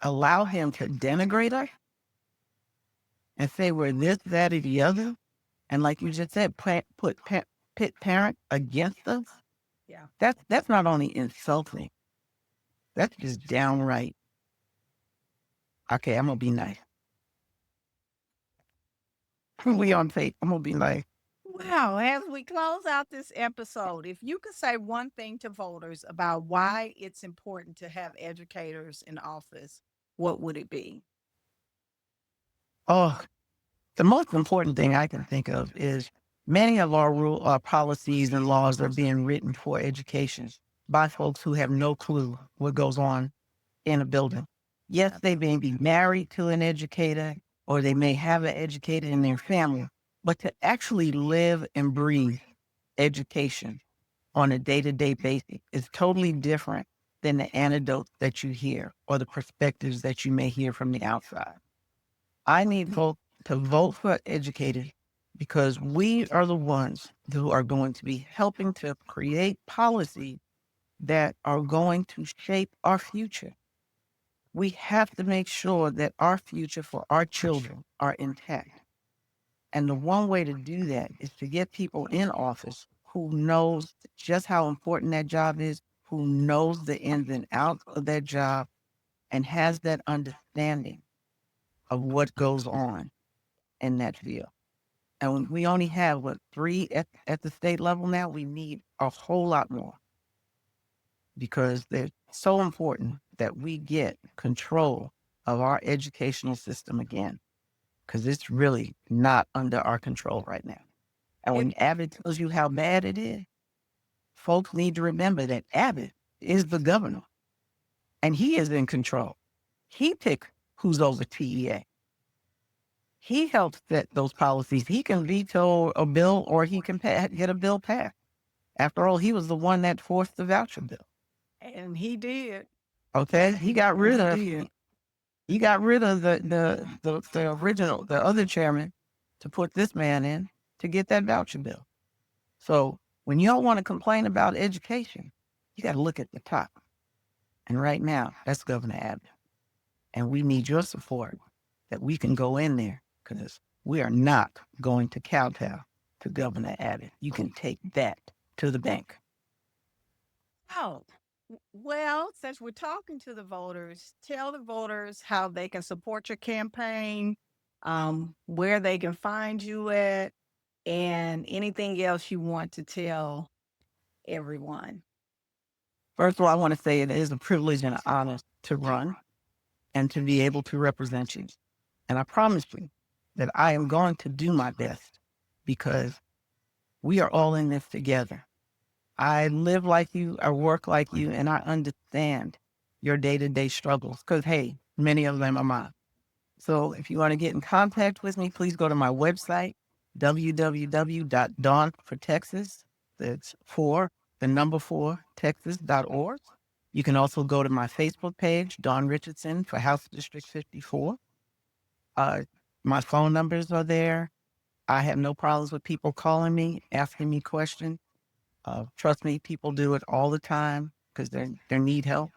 allow him to denigrate us and say we're this, that, or the other. And like you just said, pit parent against us. Yeah. That's not only insulting, that's just downright. Okay, I'm gonna be nice. We on tape. I'm gonna be nice. Wow. As we close out this episode, if you could say one thing to voters about why it's important to have educators in office, what would it be? Oh, the most important thing I can think of is many of our policies and laws are being written for education by folks who have no clue what goes on in a building. Yes, they may be married to an educator or they may have an educator in their family, but to actually live and breathe education on a day-to-day basis is totally different than the anecdotes that you hear or the perspectives that you may hear from the outside. I need folks to vote for educators because we are the ones who are going to be helping to create policies that are going to shape our future. We have to make sure that our future for our children are intact. And the one way to do that is to get people in office who knows just how important that job is, who knows the ins and outs of that job, and has that understanding of what goes on in that field. And we only have, 3 at the state level now? We need a whole lot more because they're so important that we get control of our educational system again, because it's really not under our control right now. And It, when Abbott tells you how bad it is, folks need to remember that Abbott is the governor and he is in control. He picks who's over TEA. He helps set those policies. He can veto a bill or he can get a bill passed. After all, he was the one that forced the voucher bill. and he did. Okay, he got rid He of did. he got rid of the original, the other chairman, to put this man in to get that voucher bill. So when y'all want to complain about education, you got to look at the top. And right now, that's Governor Abbott. And we need your support that we can go in there, because we are not going to kowtow to Governor Abbott. You can take that to the bank. Oh, well, since we're talking to the voters, tell the voters how they can support your campaign, where they can find you at, and anything else you want to tell everyone. First of all, I want to say it is a privilege and an honor to run and to be able to represent you. And I promise you that I am going to do my best, because we are all in this together. I live like you, I work like you, and I understand your day-to-day struggles, because, hey, many of them are mine. So if you want to get in contact with me, please go to my website, www.dawnfortexas. That's Texas.org. You can also go to my Facebook page, Dawn Richardson for House District 54. Uh, my phone numbers are there. I have no problems with people calling me, asking me questions. Trust me, people do it all the time because they need help.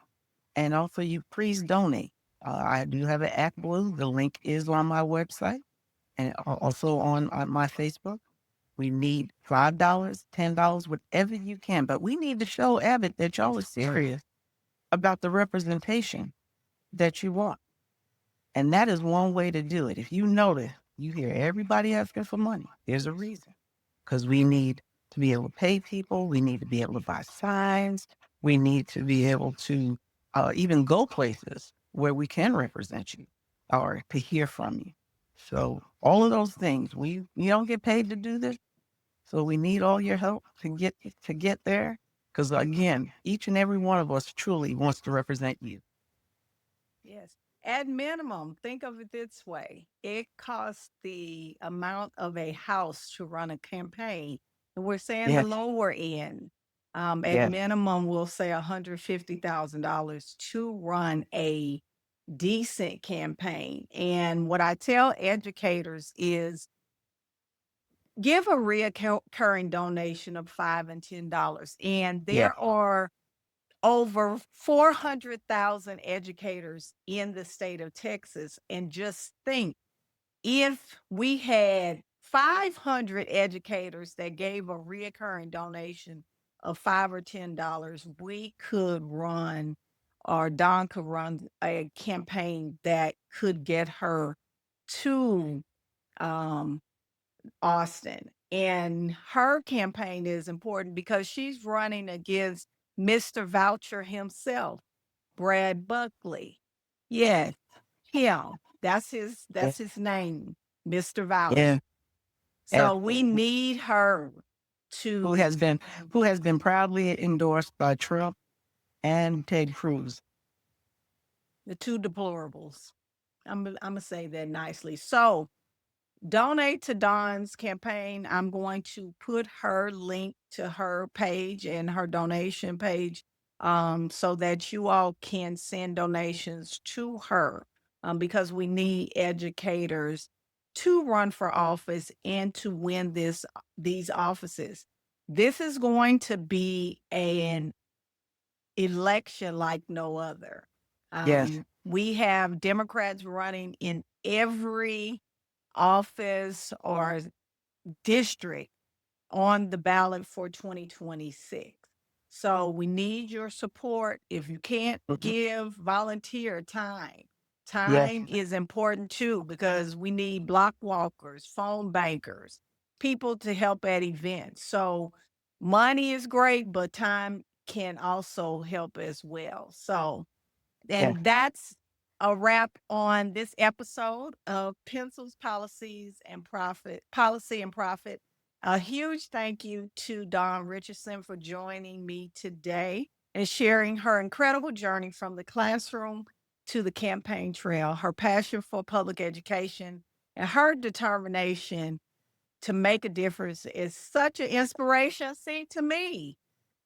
And also, you please donate. I do have an Act Blue. The link is on my website and also on my Facebook. We need $5, $10, whatever you can. But we need to show Abbott that y'all are serious about the representation that you want. And that is one way to do it. If you notice, you hear everybody asking for money. There's a reason. Because we need to be able to pay people. We need to be able to buy signs. We need to be able to even go places where we can represent you or to hear from you. So all of those things, we don't get paid to do this. So we need all your help to get there. Because again, each and every one of us truly wants to represent you. Yes. At minimum, think of it this way. It costs the amount of a house to run a campaign. And we're saying the Yes, lower end. At yes, minimum, we'll say $150,000 to run a decent campaign. And what I tell educators is give a reoccurring donation of $5 and $10. And yes, there are over 400,000 educators in the state of Texas. And just think, if we had 500 educators that gave a reoccurring donation of $5 or $10, we could run, or Dawn could run a campaign that could get her to um, Austin. And her campaign is important because she's running against Mr. Voucher himself, Brad Buckley. Yes, him. That's yes, his name, Mr. Voucher. yes. As So we need her who to has been who has been proudly endorsed by Trump and Ted Cruz. the two deplorables. I'm gonna say that nicely. So donate to Dawn's campaign. I'm going to put her link to her page and her donation page, so that you all can send donations to her, because we need educators to run for office and to win these offices. This is going to be an election like no other. Yes, We have Democrats running in every office or district on the ballot for 2026. So we need your support. If you can't mhm, give, volunteer time. yes, Time is important too, because we need block walkers, phone bankers, people to help at events. So money is great, but time can also help as well. So, yes, and that's a wrap on this episode of Pencils, Policy and Profit. A huge thank you to Dawn Richardson for joining me today and sharing her incredible journey from the classroom to the campaign trail, her passion for public education, and her determination to make a difference is such an inspiration, see, to me.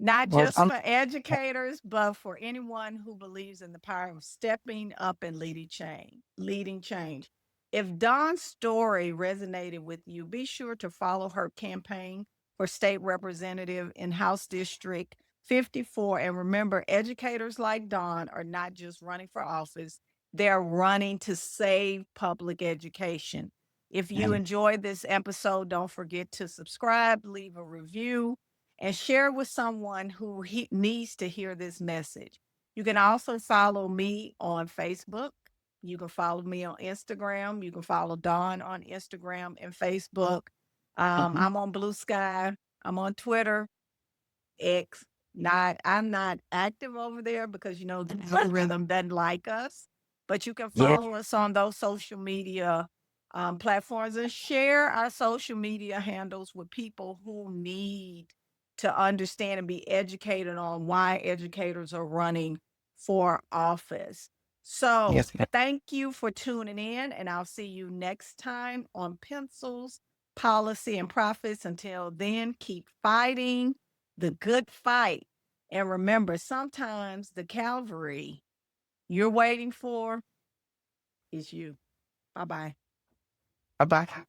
Not Well, just for educators, but for anyone who believes in the power of stepping up and leading change. If Dawn's story resonated with you, be sure to follow her campaign for state representative in House District 54. And remember, educators like Dawn are not just running for office, they're running to save public education. If you enjoyed this episode, don't forget to subscribe, leave a review, and share with someone who needs to hear this message. You can also follow me on Facebook. You can follow me on Instagram. You can follow Dawn on Instagram and Facebook. I'm on Blue Sky. I'm on Twitter, X. I'm not active over there because the algorithm doesn't like us. But you can yeah, follow us on those social media platforms and share our social media handles with people who need to understand and be educated on why educators are running for office. So yes, ma'am. thank you for tuning in, and I'll see you next time on Pencils, Policy, and Profits. Until then, keep fighting the good fight. And remember, sometimes the Calvary you're waiting for is you. Bye bye. Bye bye.